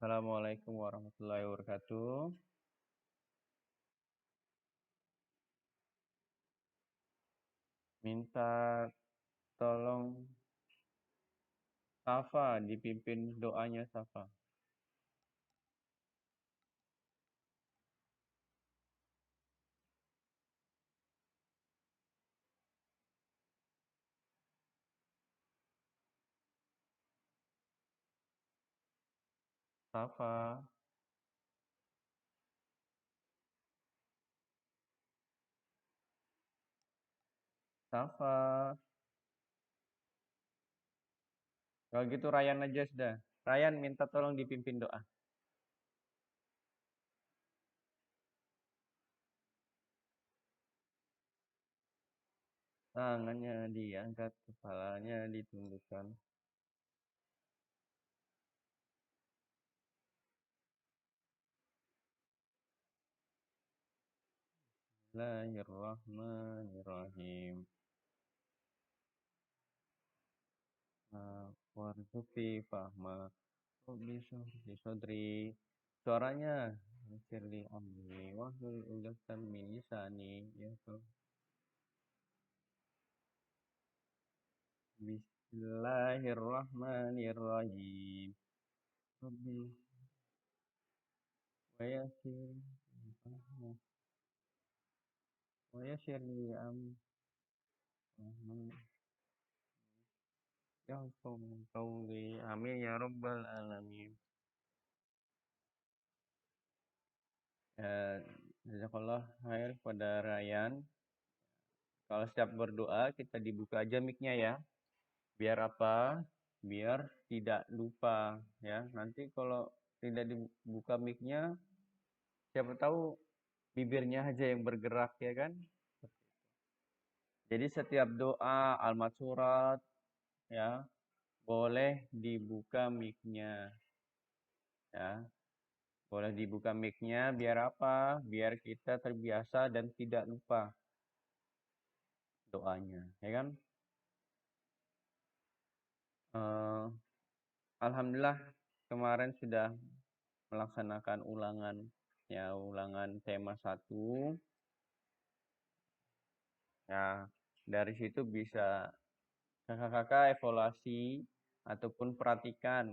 Assalamualaikum warahmatullahi wabarakatuh. Minta tolong Safa dipimpin doanya Safa. Safa, Safa. Kalau gitu Ryan aja sudah. Ryan minta tolong dipimpin doa. Tangannya diangkat, kepalanya ditundukkan. Bismillahirrahmanirrahim. Warzuqi fahma. Bisa sodri. Suaranya Sirli amri wahlul 'uqdatam min lisani yafqahu. Bismillahirrahmanirrahim. Rabbi wa yassir wa yassir li amri yahkum qawli. Amin ya rabbal alamin. Jazakallah khair pada Ryan. Kalau setiap berdoa kita dibuka aja mic-nya ya. Biar apa? Biar tidak lupa ya. Nanti kalau tidak dibuka mic-nya, siapa tahu bibirnya aja yang bergerak ya kan? Jadi setiap doa, almat surat ya, boleh dibuka mic-nya ya. Boleh dibuka mic-nya biar apa? Biar kita terbiasa dan tidak lupa doanya, ya kan? Eh, Alhamdulillah kemarin sudah melaksanakan ulangan ya, ulangan tema 1. Ya, dari situ bisa kakak-kakak evaluasi ataupun perhatikan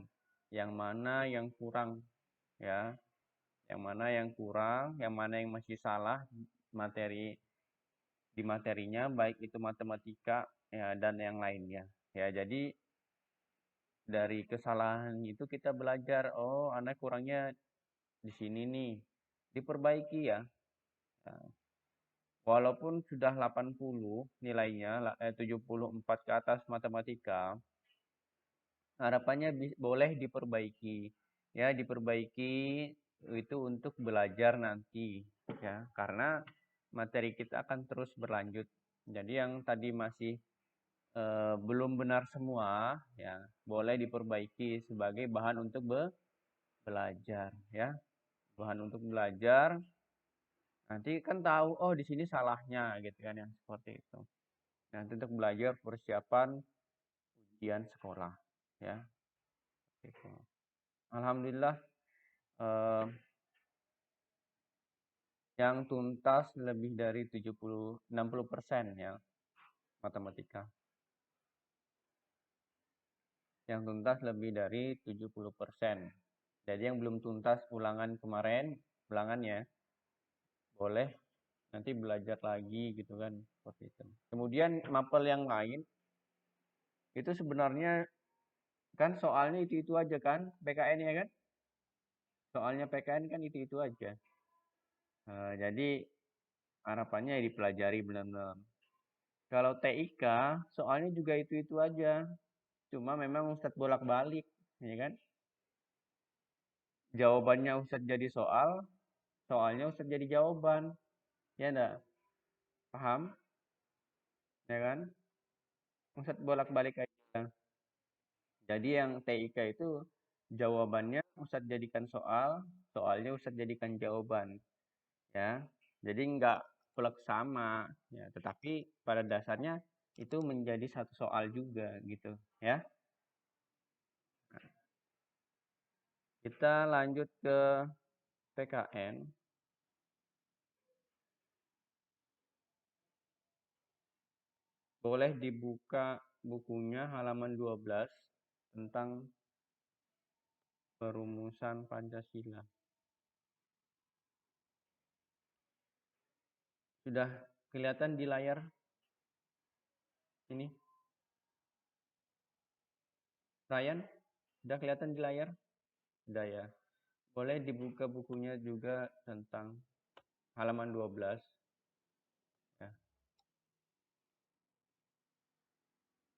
yang mana yang kurang ya, yang mana yang kurang, yang mana yang masih salah materi di materinya, baik itu matematika ya dan yang lainnya. Ya, jadi dari kesalahan itu kita belajar, oh anak kurangnya di sini nih, diperbaiki ya. Ya. Walaupun sudah 80 nilainya, 74 ke atas matematika, harapannya boleh diperbaiki. Ya, diperbaiki itu untuk belajar nanti ya, karena materi kita akan terus berlanjut. Jadi yang tadi masih belum benar semua ya, boleh diperbaiki sebagai bahan untuk belajar ya. Bahan untuk belajar. Nanti kan tahu oh di sini salahnya gitu kan ya, seperti itu. Nanti untuk belajar persiapan ujian sekolah ya. Gitu. Alhamdulillah eh, yang tuntas lebih dari 60% ya matematika. Yang tuntas lebih dari 70%. Jadi yang belum tuntas ulangan kemarin, ulangannya boleh nanti belajar lagi gitu kan, seperti itu. Kemudian mapel yang lain itu sebenarnya kan soalnya itu aja kan PKN ya kan? Soalnya PKN kan itu aja. Jadi harapannya dipelajari benar-benar. Kalau TIK soalnya juga itu aja. Cuma memang Ustadz bolak-balik, ya kan? Jawabannya Ustadz jadi soal, soalnya Ustadz jadi jawaban. Ya enggak? Paham? Ya kan? Ustadz bolak-balik aja. Jadi yang TIK itu jawabannya Ustadz jadikan soal, soalnya Ustadz jadikan jawaban. Ya. Jadi enggak plek sama, ya, tetapi pada dasarnya itu menjadi satu soal juga gitu, ya. Kita lanjut ke PKN. Boleh dibuka bukunya halaman 12 tentang perumusan Pancasila. Sudah kelihatan di layar ini? Ryan, sudah kelihatan di layar? Sudah ya. Boleh dibuka bukunya juga tentang halaman 12. Ya.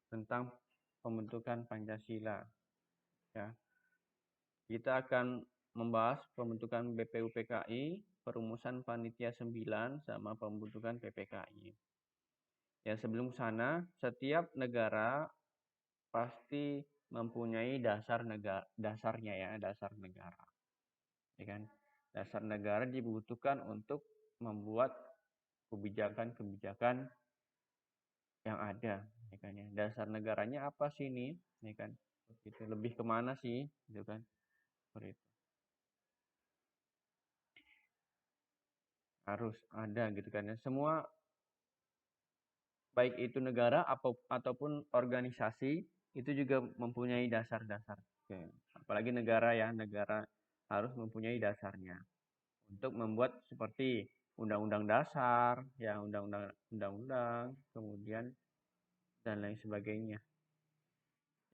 Tentang pembentukan Pancasila. Ya. Kita akan membahas pembentukan BPUPKI, perumusan Panitia 9, sama pembentukan PPKI. Ya, sebelum sana, setiap negara pasti mempunyai dasarnya ya, dasar negara. Ya kan? Dasar negara dibutuhkan untuk membuat kebijakan-kebijakan yang ada, ya kan ya. Dasar negaranya apa sih ini, ya kan? Itu lebih kemana sih, gitu kan? Seperti itu. Harus ada gitu kan ya. Semua baik itu negara ataupun organisasi itu juga mempunyai dasar-dasar. Apalagi negara ya, negara harus mempunyai dasarnya untuk membuat seperti undang-undang dasar, ya undang-undang, kemudian dan lain sebagainya.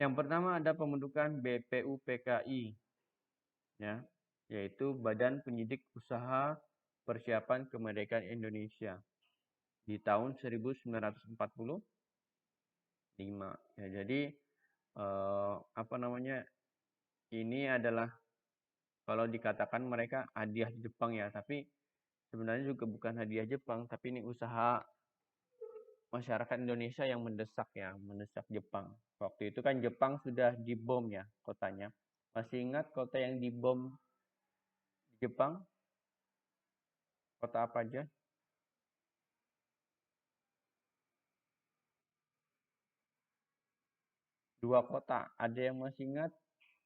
Yang pertama ada pembentukan BPUPKI, ya, yaitu Badan Penyidik Usaha Persiapan Kemerdekaan Indonesia di tahun 1945. Ya, jadi apa namanya? Ini adalah kalau dikatakan mereka hadiah Jepang ya, tapi sebenarnya juga bukan hadiah Jepang, tapi ini usaha masyarakat Indonesia yang mendesak ya, mendesak Jepang. Waktu itu kan Jepang sudah dibom ya kotanya. Masih ingat kota yang dibom di Jepang? Kota apa aja? Dua kota. Ada yang masih ingat?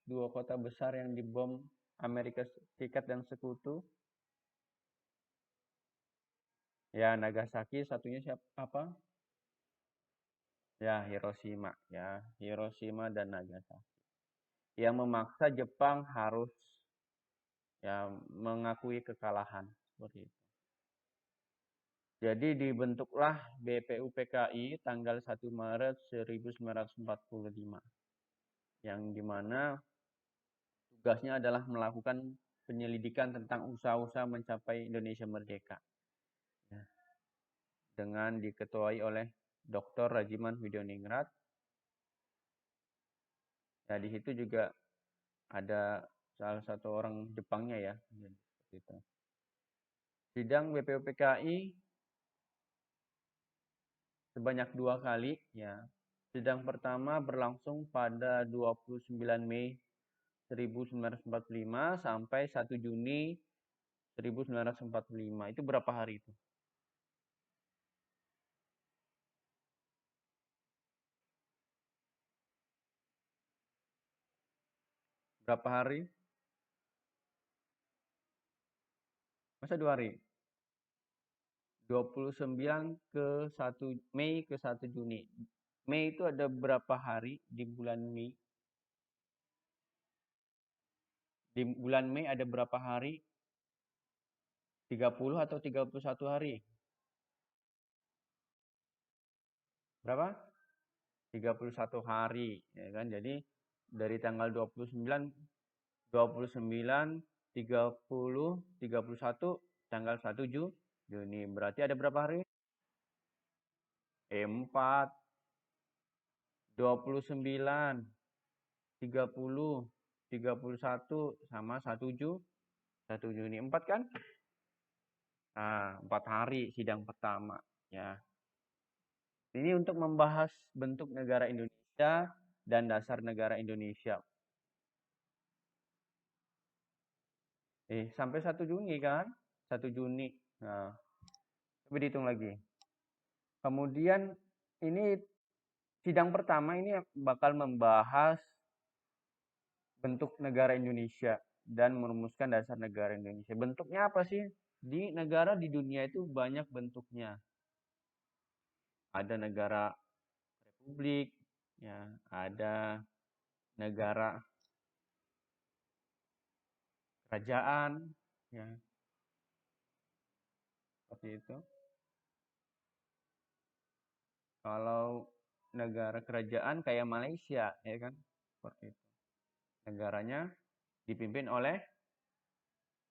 Dua kota besar yang dibom Amerika Serikat dan Sekutu. Ya, Nagasaki, satunya siapa? Apa? Ya, Hiroshima. Ya, Hiroshima dan Nagasaki. Yang memaksa Jepang harus ya mengakui kekalahan seperti itu. Jadi dibentuklah BPUPKI tanggal 1 Maret 1945. Yang dimana tugasnya adalah melakukan penyelidikan tentang usaha-usaha mencapai Indonesia merdeka. Ya. Dengan diketuai oleh Dr. Rajiman Widoningrat. Ya, di situ juga ada salah satu orang Jepangnya ya. Gitu. Sidang BPUPKI sebanyak 2 kali ya. Sidang pertama berlangsung pada 29 Mei 1945 sampai 1 Juni 1945. Itu berapa hari itu? Berapa hari? Masa 2 hari? 29 ke 1 Mei ke 1 Juni. Mei itu ada berapa hari di bulan Mei? Di bulan Mei ada berapa hari? 30 atau 31 hari? Berapa? 31 hari, ya kan? Jadi dari tanggal 29, 30, 31, tanggal 1 Juni. Berarti ada berapa hari? 4, 29, 30, 31 sama 1 Juni. 4 kan? Nah, 4 hari sidang pertama, ya. Ini untuk membahas bentuk negara Indonesia dan dasar negara Indonesia. Sampai 1 Juni kan? 1 Juni. Nah, coba dihitung lagi. Kemudian ini sidang pertama ini bakal membahas bentuk negara Indonesia. dan merumuskan dasar negara Indonesia. Bentuknya apa sih? Di negara di dunia itu banyak bentuknya. Ada negara republik, ya, ada negara kerajaan, ya, seperti itu. Kalau negara kerajaan kayak Malaysia, ya kan, seperti itu. Negaranya dipimpin oleh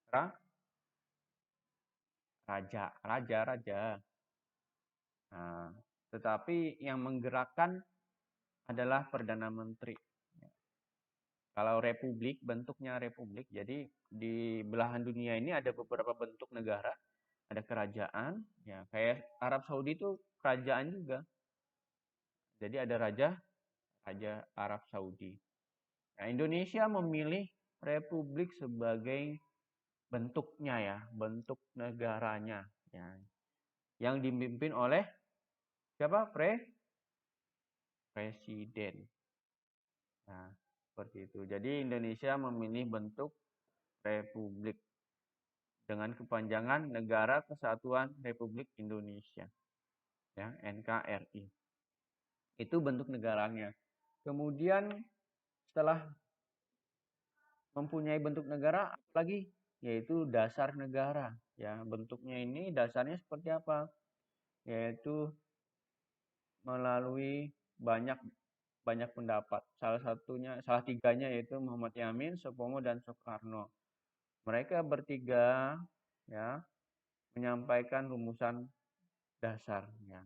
raja. Nah, tetapi yang menggerakkan adalah Perdana Menteri. Kalau republik, bentuknya republik. Jadi di belahan dunia ini ada beberapa bentuk negara. Ada kerajaan, ya kayak Arab Saudi itu kerajaan juga. Jadi ada raja Arab Saudi. Nah, Indonesia memilih republik sebagai bentuknya ya, bentuk negaranya. Ya. Yang dipimpin oleh siapa? Presiden. Nah, seperti itu. Jadi Indonesia memilih bentuk republik dengan kepanjangan Negara Kesatuan Republik Indonesia. Ya, NKRI. Itu bentuk negaranya. Kemudian setelah mempunyai bentuk negara, apalagi yaitu dasar negara. Ya, bentuknya ini dasarnya seperti apa? Yaitu melalui banyak pendapat. Salah tiganya yaitu Muhammad Yamin, Supomo, dan Soekarno. Mereka bertiga ya menyampaikan rumusan dasarnya.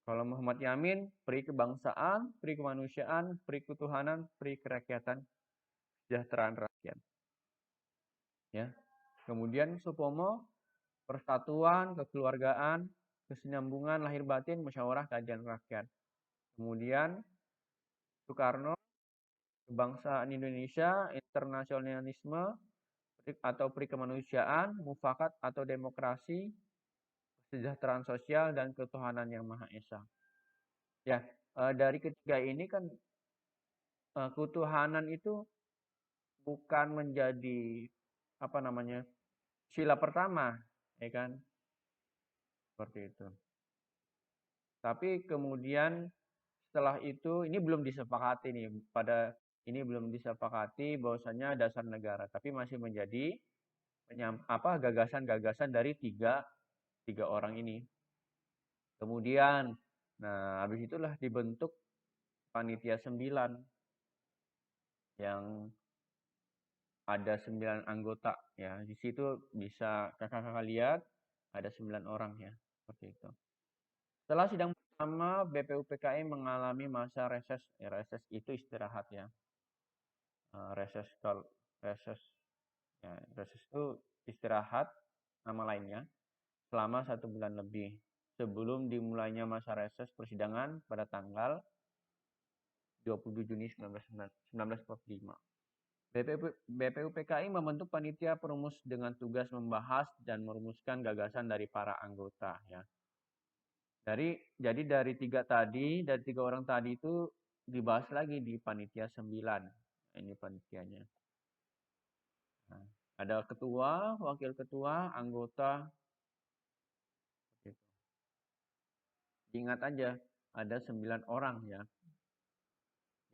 Kalau Muhammad Yamin, peri kebangsaan, peri kemanusiaan, peri ketuhanan, peri kerakyatan, kesejahteraan rakyat. Ya. Kemudian Supomo, persatuan, kekeluargaan, kesinambungan lahir batin, musyawarah keadilan rakyat. Kemudian Soekarno, kebangsaan Indonesia, internasionalisme atau peri kemanusiaan, mufakat atau demokrasi, kesejahteraan sosial, dan ketuhanan yang Maha Esa. Ya, dari ketiga ini kan ketuhanan itu bukan menjadi apa namanya sila pertama, ya kan? Seperti itu. Tapi kemudian setelah itu ini belum disepakati nih ini belum disepakati bahwasanya dasar negara, tapi masih menjadi gagasan-gagasan dari tiga orang ini. Kemudian, nah habis itulah dibentuk panitia 9 yang ada 9 anggota ya. Di situ bisa kakak-kakak lihat ada 9 orang ya, seperti itu. Setelah sidang pertama, BPUPKI mengalami masa reses. Ya, reses itu istirahat ya. Reses itu istirahat nama lainnya selama 1 bulan lebih sebelum dimulainya masa reses persidangan pada tanggal 27 Juni 1945. BPUPKI membentuk panitia perumus dengan tugas membahas dan merumuskan gagasan dari para anggota ya. Jadi dari tiga orang tadi itu dibahas lagi di panitia 9. Ini panitianya. Nah, ada ketua, wakil ketua, anggota. Gitu. Ingat aja ada 9 orang ya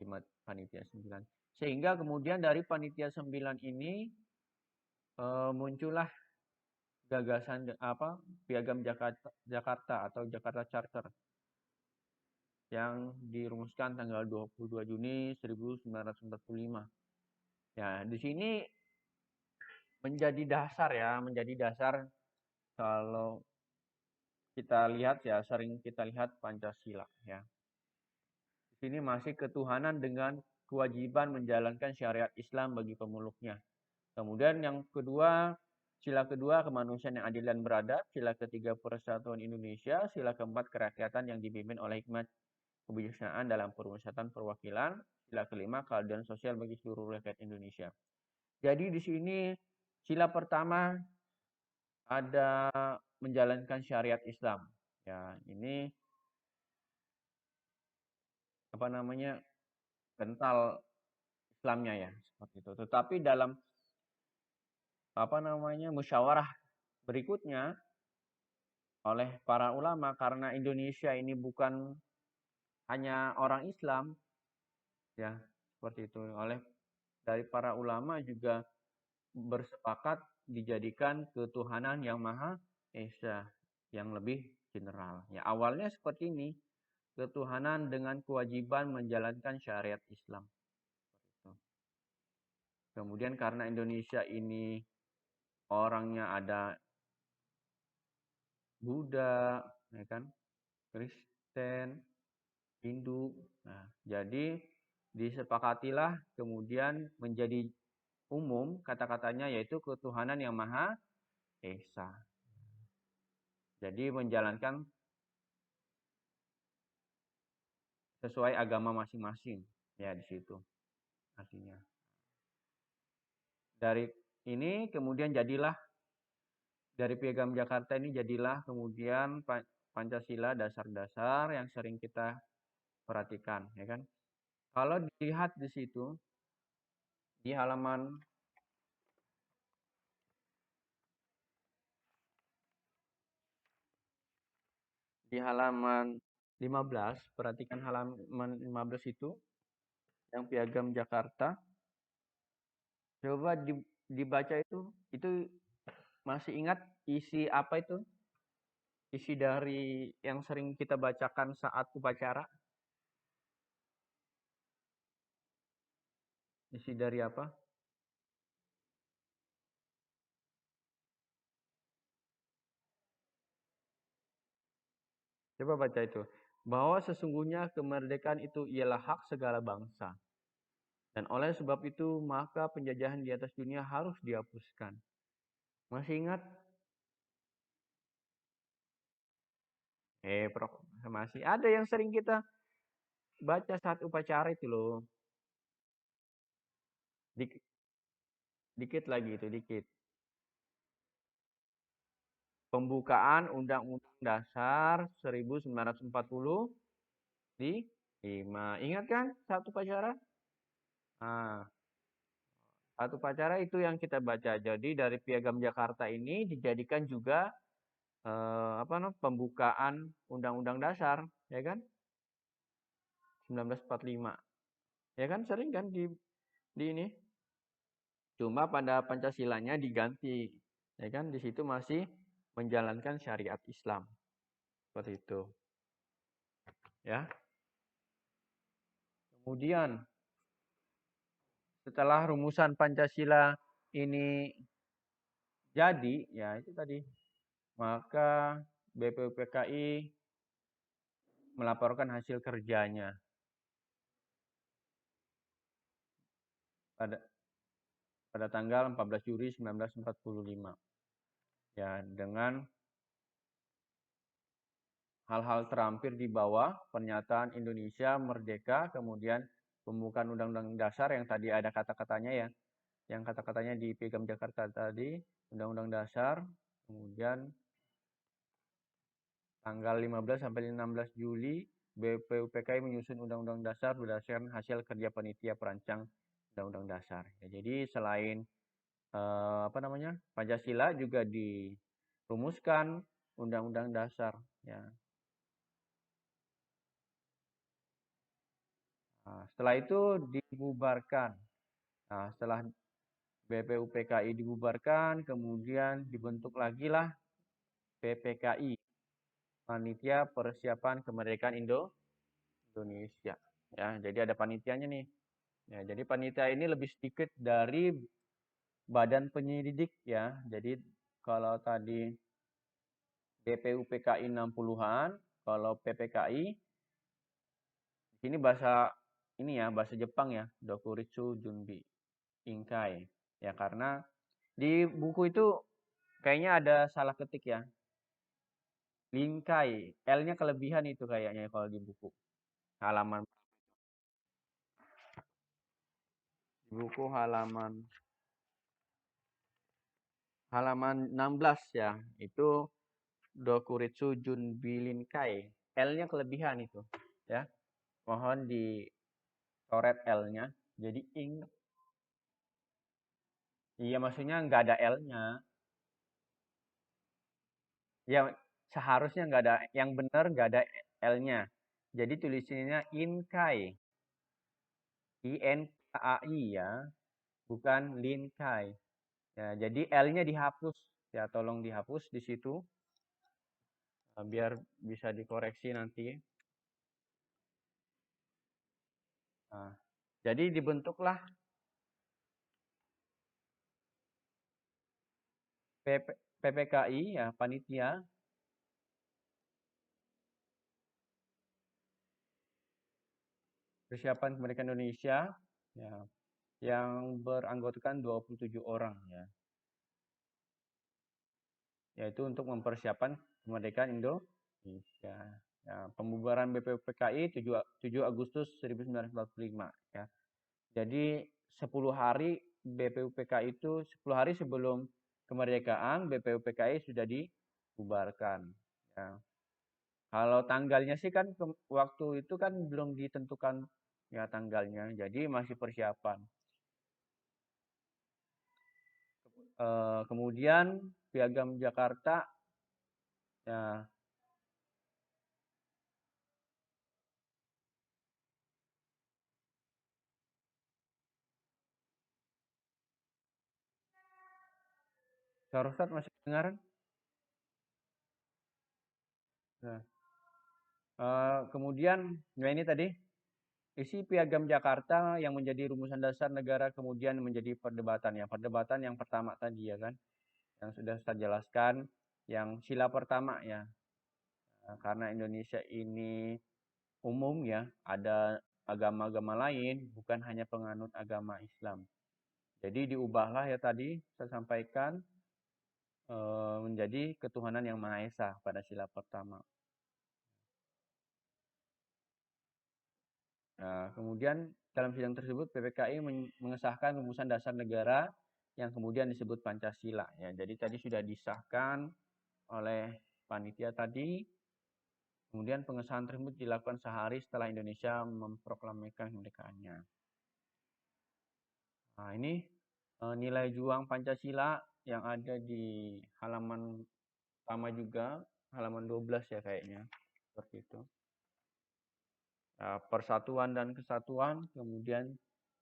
di panitia 9. Sehingga kemudian dari panitia 9 ini muncullah gagasan Piagam Jakarta atau Jakarta Charter yang dirumuskan tanggal 22 Juni 1945. Ya, di sini menjadi dasar kalau kita lihat ya, sering kita lihat Pancasila ya. Di sini masih ketuhanan dengan kewajiban menjalankan syariat Islam bagi pemeluknya. Kemudian yang kedua, sila kedua kemanusiaan yang adil dan beradab, sila ketiga persatuan Indonesia, sila keempat kerakyatan yang dipimpin oleh hikmat kebijaksanaan dalam permusyawaratan perwakilan, sila kelima keadilan sosial bagi seluruh rakyat Indonesia. Jadi di sini sila pertama ada menjalankan syariat Islam. Ya, ini kental Islamnya ya, seperti itu. Tetapi dalam musyawarah berikutnya oleh para ulama, karena Indonesia ini bukan hanya orang Islam, ya seperti itu. Oleh dari para ulama juga bersepakat dijadikan ketuhanan yang Maha Esa, yang lebih general. Ya awalnya seperti ini, ketuhanan dengan kewajiban menjalankan syariat Islam. Kemudian karena Indonesia ini orangnya ada Buddha, ya kan, Kristen, Hindu. Nah, jadi disepakatilah kemudian menjadi umum kata-katanya yaitu ketuhanan yang Maha Esa. Jadi menjalankan sesuai agama masing-masing ya di situ artinya. Dari ini kemudian jadilah dari Piagam Jakarta ini jadilah kemudian Pancasila dasar-dasar yang sering kita perhatikan, ya kan? Kalau dilihat di situ di halaman di halaman 15, perhatikan halaman 15 itu yang Piagam Jakarta. Coba dibaca itu masih ingat isi apa itu? Isi dari yang sering kita bacakan saat upacara? Isi dari apa? Coba baca itu. Bahwa sesungguhnya kemerdekaan itu ialah hak segala bangsa. Dan oleh sebab itu, maka penjajahan di atas dunia harus dihapuskan. Masih ingat? Masih ada yang sering kita baca saat upacara itu loh. Dikit, dikit lagi itu, dikit. Pembukaan Undang-Undang Dasar 1945. Ingat kan saat upacara? Nah, saat upacara itu yang kita baca. Jadi dari Piagam Jakarta ini dijadikan juga pembukaan Undang-Undang Dasar, ya kan? 1945. Ya kan sering kan di ini. Cuma pada Pancasilanya diganti. Ya kan di situ masih menjalankan syariat Islam. Seperti itu. Ya. Kemudian setelah rumusan Pancasila ini jadi, ya itu tadi, maka BPUPKI melaporkan hasil kerjanya pada tanggal 14 Juli 1945. Ya, dengan hal-hal terampir di bawah pernyataan Indonesia merdeka, kemudian pembukaan Undang-Undang Dasar yang tadi ada kata-katanya ya, yang kata-katanya di Piagam Jakarta tadi, Undang-Undang Dasar, kemudian tanggal 15 sampai 16 Juli BPUPKI menyusun Undang-Undang Dasar berdasarkan hasil kerja panitia perancang Undang-Undang Dasar. Ya, jadi selain Pancasila juga dirumuskan Undang-Undang Dasar. Ya. Nah, setelah itu dibubarkan. Nah, setelah BPUPKI dibubarkan, kemudian dibentuk lagi lah PPKI, Panitia Persiapan Kemerdekaan Indonesia. Ya, jadi ada panitianya nih. Ya, jadi panitia ini lebih sedikit dari badan penyelidik ya. Jadi kalau tadi BPUPKI 60-an, kalau PPKI ini bahasa bahasa Jepang ya, Dokuritsu Junbi Inkai. Ya karena di buku itu kayaknya ada salah ketik ya. Lingkai, L-nya kelebihan itu kayaknya kalau di buku. Halaman di buku halaman 16 ya. Itu Dokuritsu Junbi Linkai. L-nya kelebihan itu ya. Mohon dicoret L-nya jadi ing Iya, maksudnya nggak ada L-nya. Ya, seharusnya nggak ada, yang benar nggak ada L-nya. Jadi tulisannya Inkai, INKAI ya, bukan Linkai. Ya, jadi L-nya dihapus. Ya, tolong dihapus di situ, biar bisa dikoreksi nanti. Nah, jadi dibentuklah PPKI ya, panitia persiapan kemerdekaan Indonesia ya, yang beranggotakan 27 orang ya, yaitu untuk mempersiapkan kemerdekaan Indonesia. Ya, pembubaran BPUPKI 7 Agustus 1945 ya. Jadi 10 hari BPUPKI itu 10 hari sebelum kemerdekaan BPUPKI sudah dibubarkan ya. Kalau tanggalnya sih kan waktu itu kan belum ditentukan ya tanggalnya, jadi masih persiapan. Kemudian Piagam Jakarta ya. Ustaz masih dengar? Nah, kemudian ya ini tadi isi Piagam Jakarta yang menjadi rumusan dasar negara kemudian menjadi perdebatan ya. Perdebatan yang pertama tadi ya kan, yang sudah saya jelaskan, yang sila pertama ya. Karena Indonesia ini umum ya, ada agama-agama lain, bukan hanya penganut agama Islam. Jadi diubahlah ya tadi saya sampaikan menjadi ketuhanan yang Maha Esa pada sila pertama. Nah, kemudian dalam sidang tersebut PPKI mengesahkan rumusan dasar negara yang kemudian disebut Pancasila ya. Jadi tadi sudah disahkan oleh panitia tadi. Kemudian pengesahan tersebut dilakukan sehari setelah Indonesia memproklamirkan kemerdekaannya. Nah, ini nilai juang Pancasila yang ada di halaman pertama juga, halaman 12 ya kayaknya. Seperti itu. Persatuan dan kesatuan, kemudian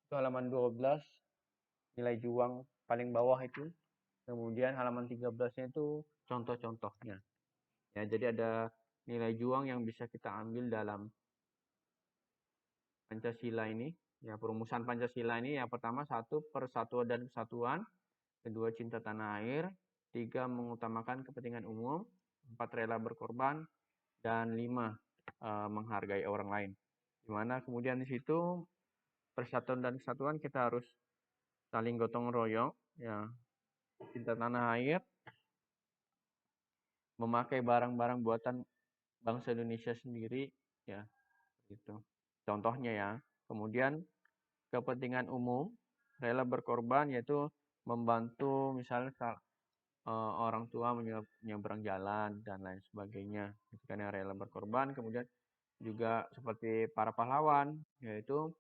itu halaman 12, nilai juang paling bawah itu. Kemudian halaman 13-nya itu contoh-contohnya. Ya, jadi ada nilai juang yang bisa kita ambil dalam Pancasila ini. Ya, perumusan Pancasila ini yang pertama satu persatuan dan kesatuan, kedua cinta tanah air, tiga mengutamakan kepentingan umum, empat rela berkorban, dan lima menghargai orang lain. Dimana kemudian di situ persatuan dan kesatuan kita harus saling gotong royong, ya, cinta tanah air, memakai barang-barang buatan bangsa Indonesia sendiri, ya, itu. Contohnya ya. Kemudian kepentingan umum, rela berkorban yaitu membantu misalnya orang tua menyeberang jalan dan lain sebagainya. Itu kan yang rela berkorban. Kemudian juga seperti para pahlawan, yaitu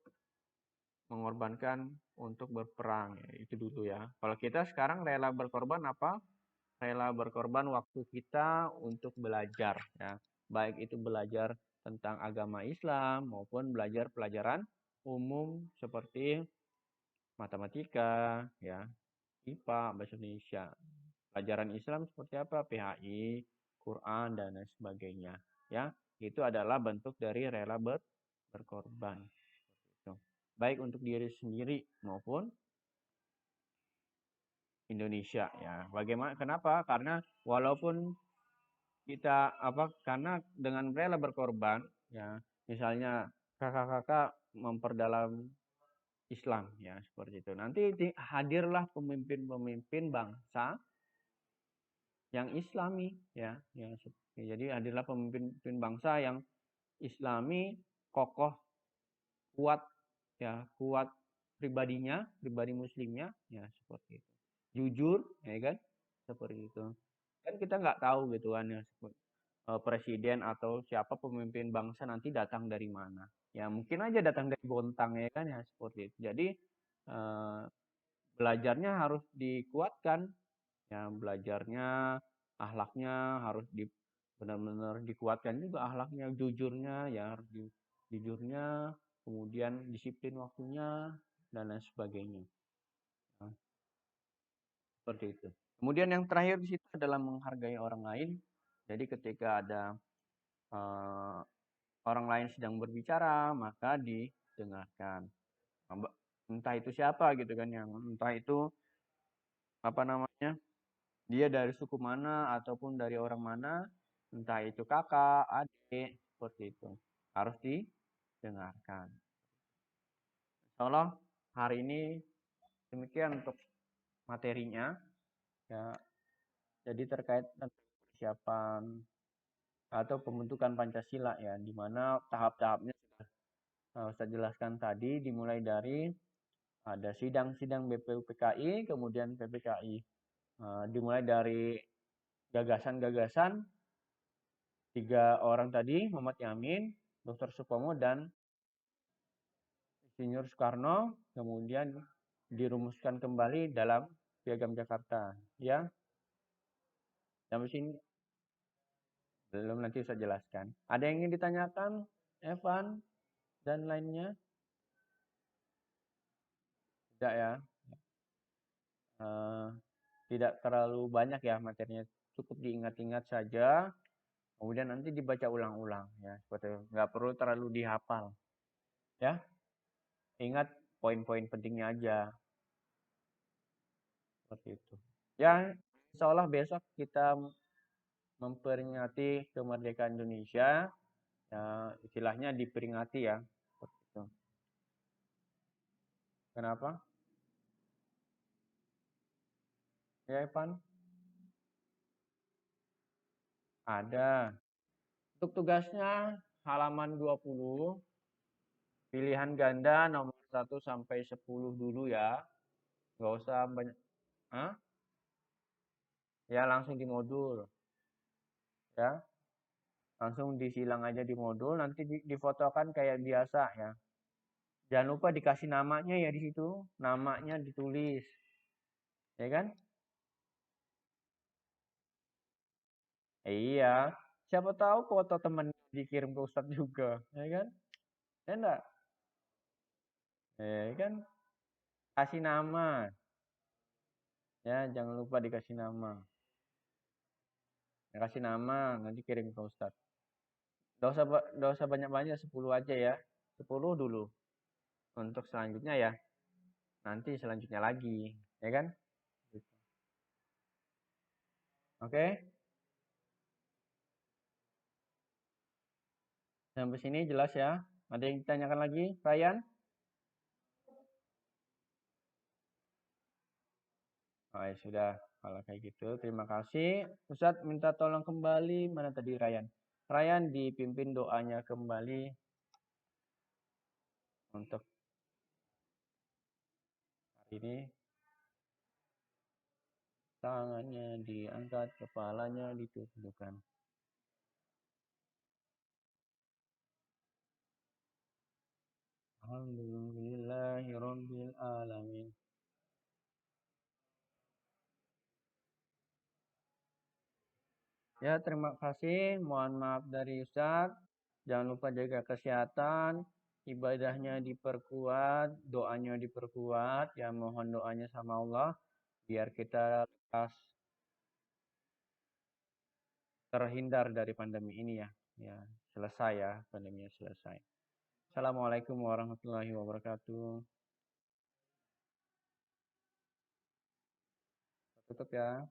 mengorbankan untuk berperang. Ya, itu dulu ya. Kalau kita sekarang rela berkorban apa? Rela berkorban waktu kita untuk belajar ya. Baik itu belajar tentang agama Islam maupun belajar pelajaran umum seperti matematika ya, IPA, bahasa Indonesia. Pelajaran Islam seperti apa? PHI, Quran dan lain sebagainya ya. Itu adalah bentuk dari rela berkorban. Baik untuk diri sendiri maupun Indonesia ya. Bagaimana? Kenapa? Karena walaupun kita karena dengan rela berkorban ya, misalnya kakak-kakak memperdalam Islam ya seperti itu. Nanti hadirlah pemimpin-pemimpin bangsa yang Islami ya, jadi hadirlah pemimpin bangsa yang Islami, kokoh, kuat ya, kuat pribadinya, pribadi muslimnya ya seperti itu. Jujur ya kan, seperti itu. Kan kita nggak tahu gitu kan ya, presiden atau siapa pemimpin bangsa nanti datang dari mana. Ya mungkin aja datang dari Bontang ya kan ya seperti itu. Jadi belajarnya harus dikuatkan. Ya, belajarnya, akhlaknya harus benar-benar dikuatkan juga akhlaknya, jujurnya ya harus jujurnya, kemudian disiplin waktunya dan lain sebagainya. Nah, seperti itu. Kemudian yang terakhir di situ adalah menghargai orang lain. Jadi ketika ada eh, orang lain sedang berbicara, maka didengarkan. Entah itu siapa gitu kan, yang entah itu apa namanya, dia dari suku mana ataupun dari orang mana, entah itu kakak, adik, seperti itu. Harus didengarkan. Insyaallah hari ini demikian untuk materinya. Ya, jadi terkait tentang persiapan atau pembentukan Pancasila ya, di mana tahap-tahapnya sudah saya jelaskan tadi, dimulai dari ada sidang-sidang BPUPKI, kemudian PPKI. Dimulai dari gagasan-gagasan 3 orang tadi, Muhammad Yamin, Dr. Supomo, dan Insinyur Soekarno, kemudian dirumuskan kembali dalam Piagam Jakarta. Ya, sampai sini belum, nanti saya jelaskan. Ada yang ingin ditanyakan, Evan dan lainnya? Tidak ya. Tidak terlalu banyak ya materinya, cukup diingat-ingat saja, kemudian nanti dibaca ulang-ulang ya, seperti itu. Nggak perlu terlalu dihafal. Ya, ingat poin-poin pentingnya aja. Seperti itu. Ya, insya Allah besok kita memperingati kemerdekaan Indonesia. Ya, istilahnya diperingati ya. Seperti itu. Kenapa? Ya, Evan? Ada. Untuk tugasnya halaman 20, pilihan ganda nomor 1 sampai 10 dulu ya. Nggak usah banyak. Hah? Ya, langsung di modul. Ya, langsung disilang aja di modul, nanti difotokan kayak biasa ya. Jangan lupa dikasih namanya ya di situ, namanya ditulis. Ya kan? Iya, siapa tahu foto temen dikirim ke Ustadz juga, ya kan? Ya enggak? Ya kan? Kasih nama, ya jangan lupa dikasih nama. Ya, kasih nama, nanti kirim ke Ustadz. Nggak usah banyak-banyak, 10 aja ya. 10 dulu. Untuk selanjutnya ya, nanti selanjutnya lagi, ya kan? Gitu. Oke, sampai sini jelas ya. Ada yang ditanyakan lagi, Ryan? Oh, ya sudah. Kalau kayak gitu, terima kasih. Ustadz minta tolong kembali. Mana tadi Ryan? Ryan dipimpin doanya kembali untuk hari ini. Tangannya diangkat, kepalanya ditundukkan. Alhamdulillahirabbil alamin. Ya, terima kasih. Mohon maaf dari Ustadz. Jangan lupa jaga kesehatan, ibadahnya diperkuat, doanya diperkuat. Ya, mohon doanya sama Allah biar kita lekas terhindar dari pandemi ini ya. Ya, selesai ya, pandeminya selesai. Assalamualaikum warahmatullahi wabarakatuh. Tutup ya.